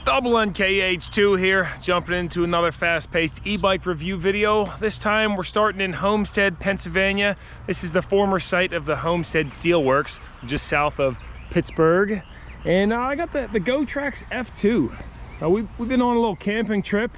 Double NKH2 here, jumping into another fast-paced e-bike review video. This time we're starting in Homestead, Pennsylvania. This is the former site of the Homestead Steelworks, just south of Pittsburgh. And I got the GOTRAX F2. We've been on a little camping trip,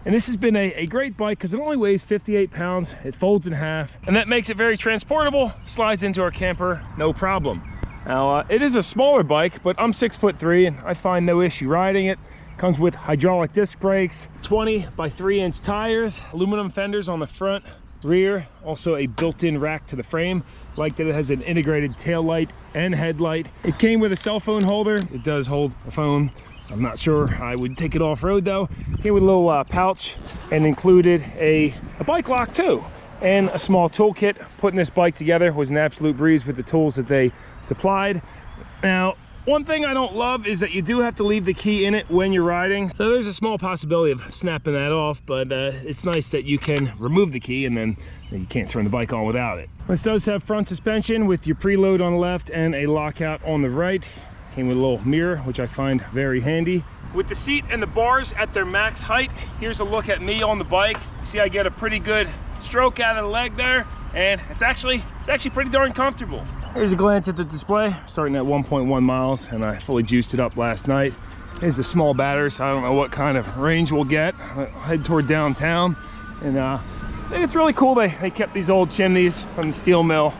and this has been a great bike because it only weighs 58 pounds, it folds in half, and that makes it very transportable, slides into our camper, no problem. Now, it is a smaller bike, but I'm 6'3", and I find no issue riding it. Comes with hydraulic disc brakes, 20 by 3-inch tires, aluminum fenders on the front, rear, also a built-in rack to the frame. Like that it has an integrated tail light and headlight. It came with a cell phone holder. It does hold a phone. I'm not sure I would take it off-road though. It came with a little pouch and included a bike lock too. And a small toolkit. Putting this bike together was an absolute breeze with the tools that they supplied. Now, one thing I don't love is that you do have to leave the key in it when you're riding. So there's a small possibility of snapping that off, but it's nice that you can remove the key and then you can't turn the bike on without it. This does have front suspension with your preload on the left and a lockout on the right. Came with a little mirror, which I find very handy. With the seat and the bars at their max height, here's a look at me on the bike. See, I get a pretty good stroke out of the leg there, and it's actually pretty darn comfortable. Here's a glance at the display, starting at 1.1 miles, and I fully juiced it up last night. It's a small battery, so I don't know what kind of range we'll get. I'll head toward downtown, and I think it's really cool they kept these old chimneys from the steel mill,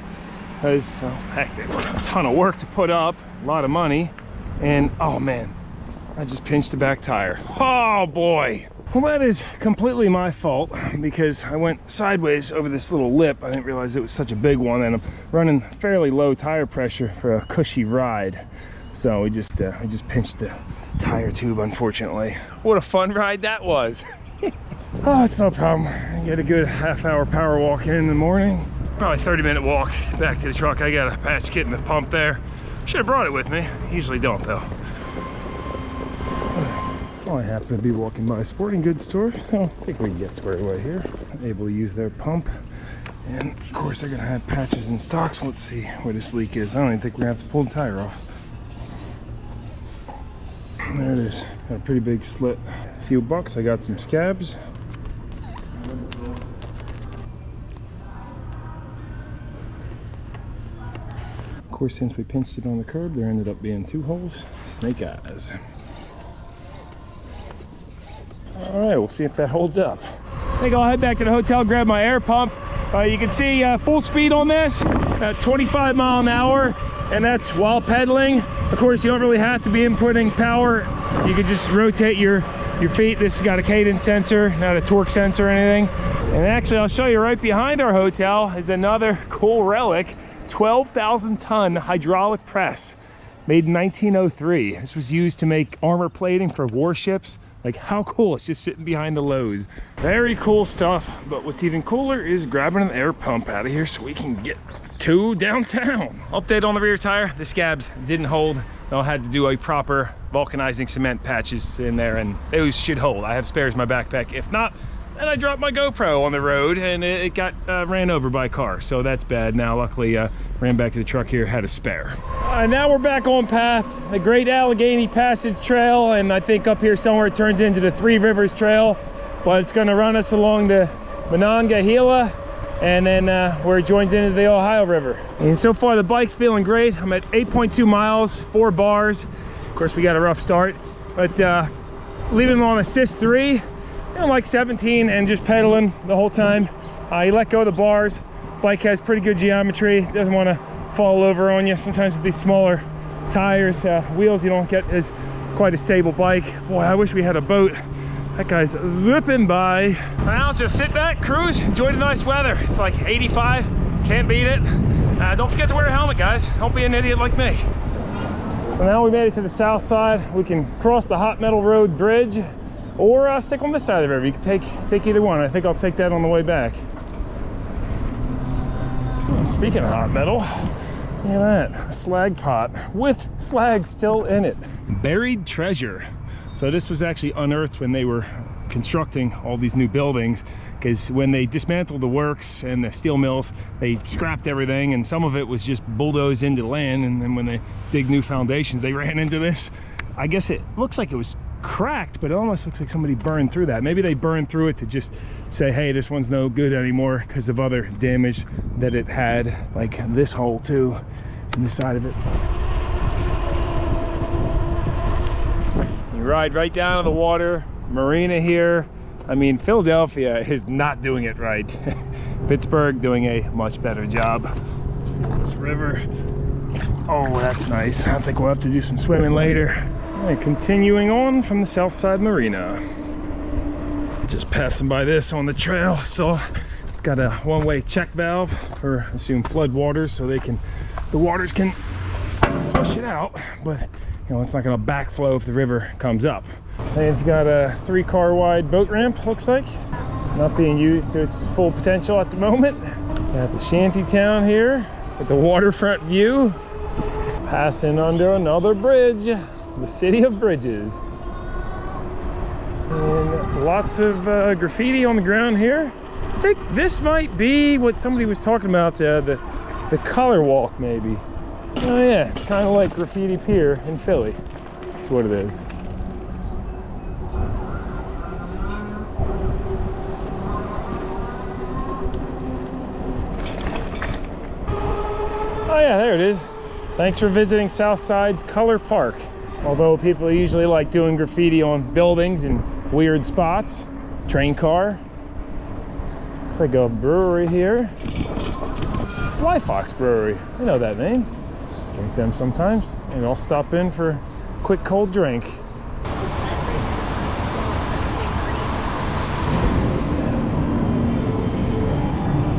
because heck, they were a ton of work to put up, a lot of money, and oh man, I just pinched the back tire. Oh boy. Well, that is completely my fault because I went sideways over this little lip. I didn't realize it was such a big one, and I'm running fairly low tire pressure for a cushy ride. So I just pinched the tire tube, unfortunately. What a fun ride that was. Oh, it's no problem. I get a good half-hour power walk in the morning. Probably 30-minute walk back to the truck. I got a patch kit in the pump there. Should have brought it with me. Usually don't though. Well, I happen to be walking by a sporting goods store. I think we can get squared away here. I'm able to use their pump. And of course they're gonna have patches in stock, so let's see where this leak is. I don't even think we're gonna have to pull the tire off. There it is, got a pretty big slit. A few bucks, I got some scabs. Of course, since we pinched it on the curb, there ended up being 2 holes. Snake eyes. All right, we'll see if that holds up. I think I'll head back to the hotel, grab my air pump. You can see full speed on this, at 25 miles an hour, and that's while pedaling. Of course, you don't really have to be inputting power. You can just rotate your feet. This has got a cadence sensor, not a torque sensor or anything. And actually, I'll show you right behind our hotel is another cool relic, 12,000-ton hydraulic press, made in 1903. This was used to make armor plating for warships. Like, how cool, it's just sitting behind the lows. Very cool stuff, but what's even cooler is grabbing an air pump out of here so we can get to downtown. Update on the rear tire, the scabs didn't hold. I had to do a proper vulcanizing cement patches in there, and those should hold. I have spares in my backpack. If not, then I dropped my GoPro on the road and it got ran over by a car, so that's bad. Now luckily ran back to the truck here, had a spare. Now we're back on path, the Great Allegheny Passage Trail, and I think up here somewhere it turns into the Three Rivers Trail, but it's going to run us along the Monongahela and then where it joins into the Ohio River. And so far the bike's feeling great. I'm at 8.2 miles, 4 bars. Of course we got a rough start, but leaving it on assist 3, like 17 and just pedaling the whole time. You let go of the bars. Bike has pretty good geometry, doesn't want to fall over on you. Sometimes with these smaller tires, wheels, you don't get as quite a stable bike. Boy, I wish we had a boat. That guy's zipping by. Now let's just sit back, cruise, enjoy the nice weather. It's like 85, can't beat it. Don't forget to wear a helmet, guys. Don't be an idiot like me. So now we made it to the south side. We can cross the Hot Metal Road Bridge or stick on this side of the river. You can take either one. I think I'll take that on the way back. Speaking of hot metal, look at that, a slag pot with slag still in it. Buried treasure. So this was actually unearthed when they were constructing all these new buildings, because when they dismantled the works and the steel mills, they scrapped everything, and some of it was just bulldozed into land, and then when they dig new foundations, they ran into this. I guess it looks like it was cracked, but it almost looks like somebody burned through that. Maybe they burned through it to just say, hey, this one's no good anymore because of other damage that it had, like this hole too, in the side of it. You ride right down to the water, marina here. I mean, Philadelphia is not doing it right. Pittsburgh doing a much better job. Let's feel this river. Oh, that's nice. I think we'll have to do some swimming later. All right, continuing on from the south side marina. Just passing by this on the trail. So it's got a one-way check valve for, I assume, flood waters, so the waters can push it out, but you know, it's not going to backflow if the river comes up. And it's got a 3-car wide boat ramp, looks like. Not being used to its full potential at the moment. Got the shanty town here with the waterfront view. Passing under another bridge, the city of bridges. And lots of graffiti on the ground here. I think this might be what somebody was talking about, the color walk maybe. Oh yeah, it's kind of like Graffiti Pier in Philly. That's what it is. Oh yeah, there it is. Thanks for visiting Southside's Color Park. Although people usually like doing graffiti on buildings and weird spots. Train car. Looks like a brewery here. Sly Fox Brewery. I know that name. Drink them sometimes. And I'll stop in for a quick cold drink.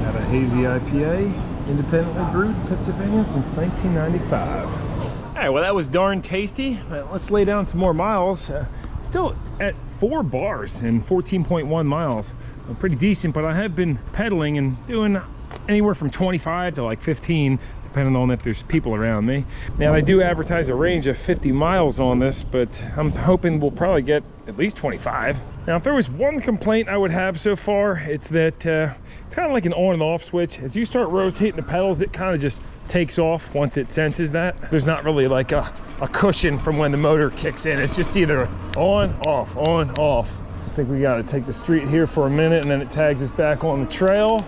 Got a hazy IPA. Independently brewed in Pennsylvania since 1995. All right, well that was darn tasty. Let's lay down some more miles. Still at 4 bars and 14.1 miles. Pretty decent, but I have been pedaling and doing anywhere from 25 to like 15, depending on if there's people around me. Now I do advertise a range of 50 miles on this, but I'm hoping we'll probably get at least 25. Now if there was one complaint I would have so far, it's that it's kind of like an on and off switch. As you start rotating the pedals, it kind of just takes off once it senses that. There's not really like a cushion from when the motor kicks in. It's just either on, off, on, off. I think we got to take the street here for a minute, and then it tags us back on the trail.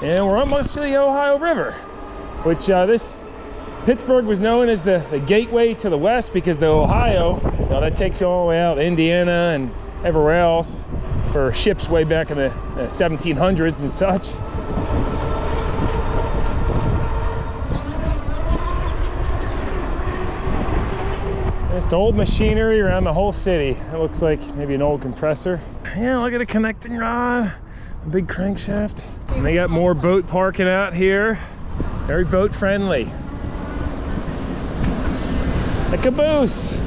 And we're almost to the Ohio River, which this Pittsburgh was known as the gateway to the west, because the Ohio, you know, that takes you all the way out to Indiana and everywhere else for ships way back in the 1700s and such. Just old machinery around the whole city. It looks like maybe an old compressor. Yeah, look at a connecting rod, a big crankshaft. And they got more boat parking out here. Very boat friendly. A caboose.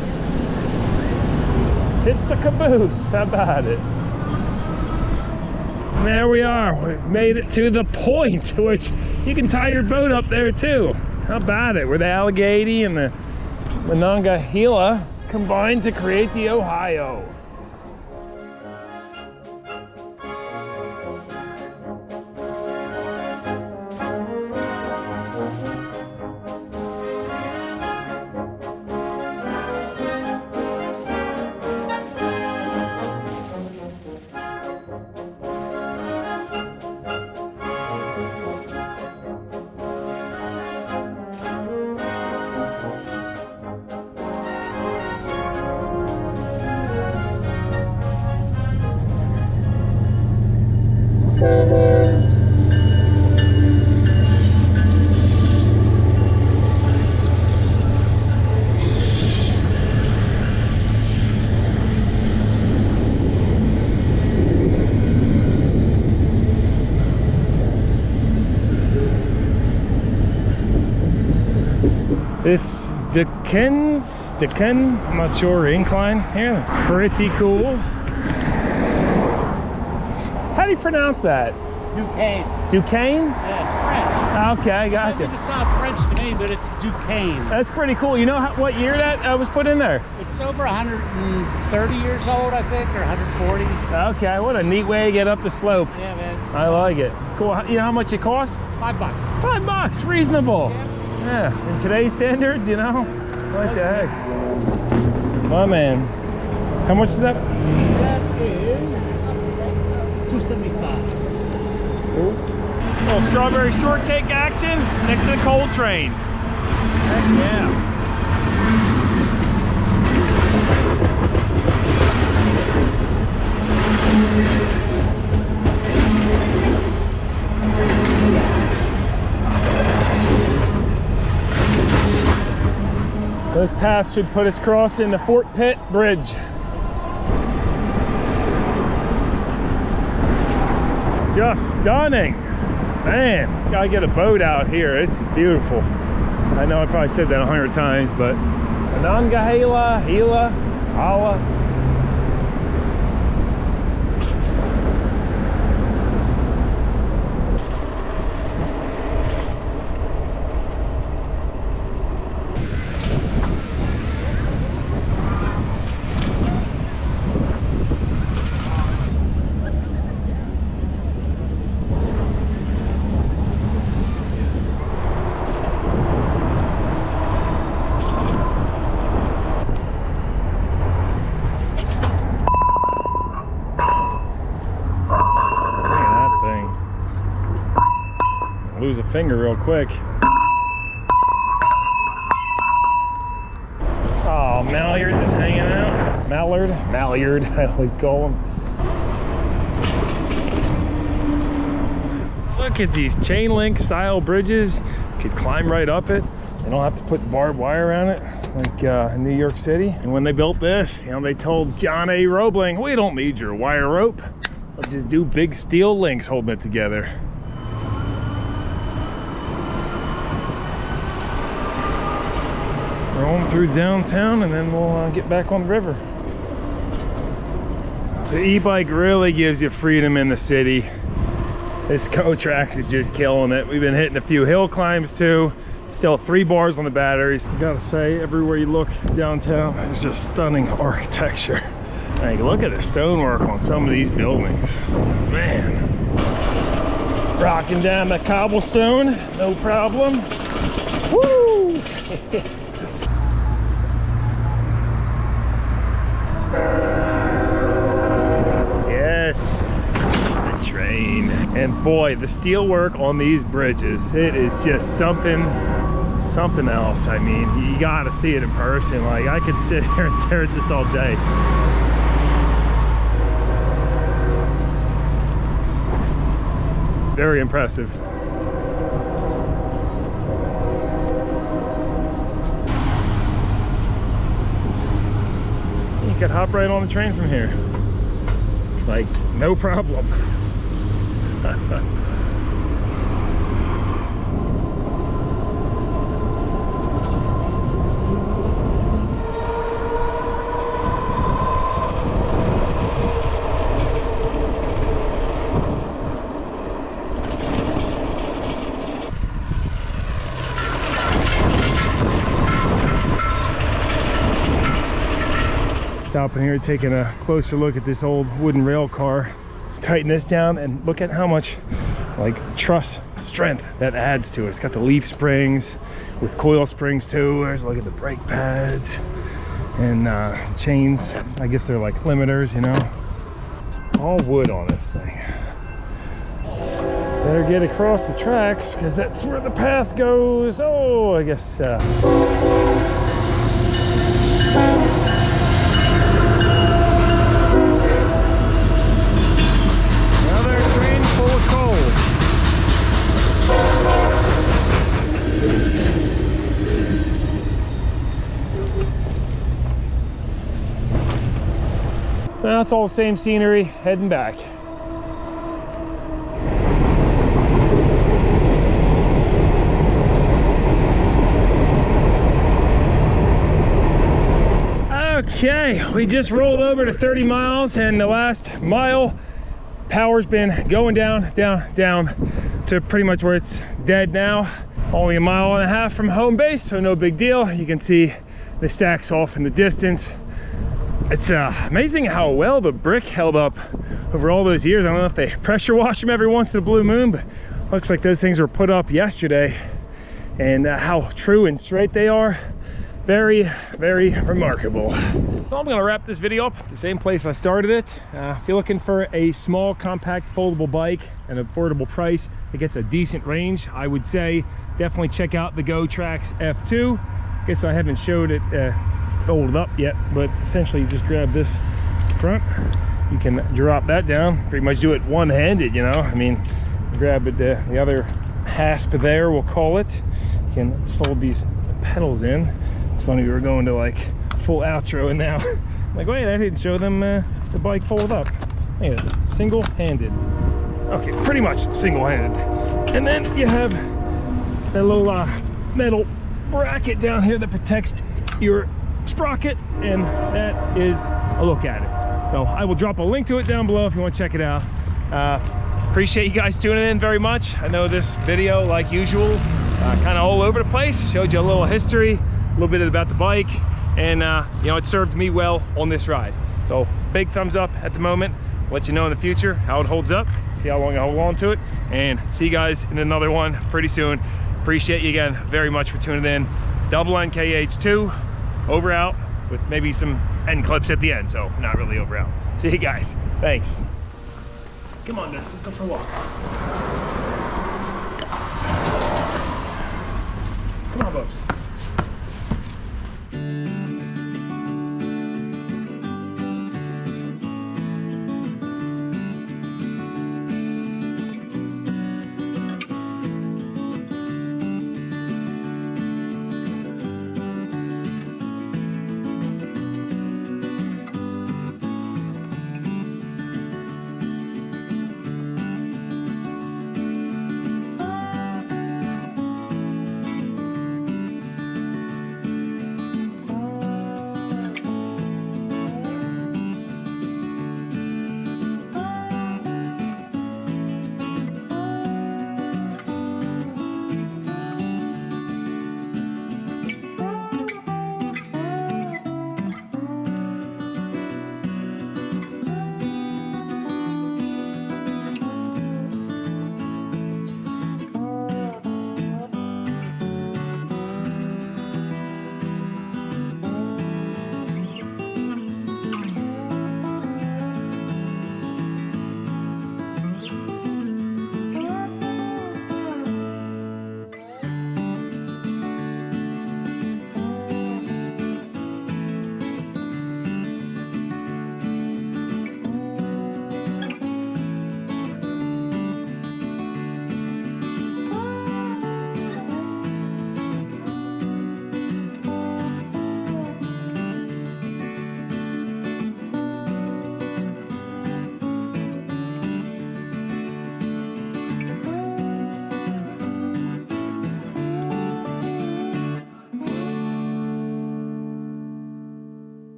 It's a caboose. How about it? And there we are. We've made it to the point, which you can tie your boat up there too. How about it? Where the Allegheny and the Monongahela combined to create the Ohio. This Duquesne, I'm not sure, incline here, pretty cool. How do you pronounce that? Duquesne. Duquesne? Yeah, it's French. Okay, gotcha. It's not French to me, but it's Duquesne. That's pretty cool. You know what year that was put in there? It's over 130 years old, I think, or 140. Okay, what a neat way to get up the slope. Yeah, man. I like it. It's cool. You know how much it costs? $5. $5, reasonable. Yeah, in today's standards, you know, what the heck. My man. How much is that? That is $275. Cool. Little strawberry shortcake action next to the coal train. Heck yeah. This path should put us crossing the Fort Pitt Bridge. Just stunning. Man, gotta get a boat out here. This is beautiful. I know I probably said that 100 times, but Anangahela, Hila, Hala. Lose a finger real quick. Oh, Mallard just hanging out. Mallard, I always call him. Look at these chain link style bridges. You could climb right up it. They don't have to put barbed wire around it like in New York City. And when they built this, you know, they told John A. Roebling, we don't need your wire rope. Let's just do big steel links holding it together. Roam through downtown and then we'll get back on the river. The e-bike really gives you freedom in the city. This GOTRAX is just killing it. We've been hitting a few hill climbs too. Still 3 bars on the batteries. I gotta say, everywhere you look downtown, there's just stunning architecture. Like, look at the stonework on some of these buildings. Man. Rocking down the cobblestone, no problem. Woo! Yes, the train. And boy, the steel work on these bridges, it is just something else. I mean, you gotta see it in person. Like, I could sit here and stare at this all day. Very impressive. You could hop right on the train from here. Like, no problem. Stopping here, taking a closer look at this old wooden rail car. Tighten this down and look at how much like truss strength that adds to it. It's got the leaf springs with coil springs too. Look at the brake pads and chains. I guess they're like limiters, you know. All wood on this thing. Better get across the tracks because that's where the path goes. Oh, I guess so now it's all the same scenery, heading back. Okay, we just rolled over to 30 miles and the last mile, power's been going down, down to pretty much where it's dead now. Only a mile and a half from home base, so no big deal. You can see the stacks off in the distance. It's amazing how well the brick held up over all those years. I don't know if they pressure wash them every once in a blue moon, but looks like those things were put up yesterday. And how true and straight they are. Very, very remarkable. So I'm gonna wrap this video up the same place I started it. If you're looking for a small, compact, foldable bike at an affordable price, it gets a decent range, I would say definitely check out the GOTRAX F2. Guess I haven't showed it folded up yet, but essentially you just grab this front, you can drop that down, pretty much do it one-handed, you know. I mean, grab it, the other hasp there, we'll call it. You can fold these pedals in. It's funny, we were going to like full outro and now like, wait, I didn't show them the bike fold up. Look at this, single-handed. Okay, pretty much single-handed. And then you have that little metal bracket down here that protects your sprocket, and that is a look at it. So I will drop a link to it down below if you want to check it out. Appreciate you guys tuning in very much. I know this video, like usual, kind of all over the place. Showed you a little history, a little bit about the bike, and you know, it served me well on this ride. So big thumbs up at the moment. Let you know in the future how it holds up, see how long I hold on to it, and see you guys in another one pretty soon. Appreciate you again very much for tuning in. Double NKH 2, over out, with maybe some end clips at the end, so not really over out. See you guys, thanks. Come on, Ness, let's go for a walk. Come on, Bubs.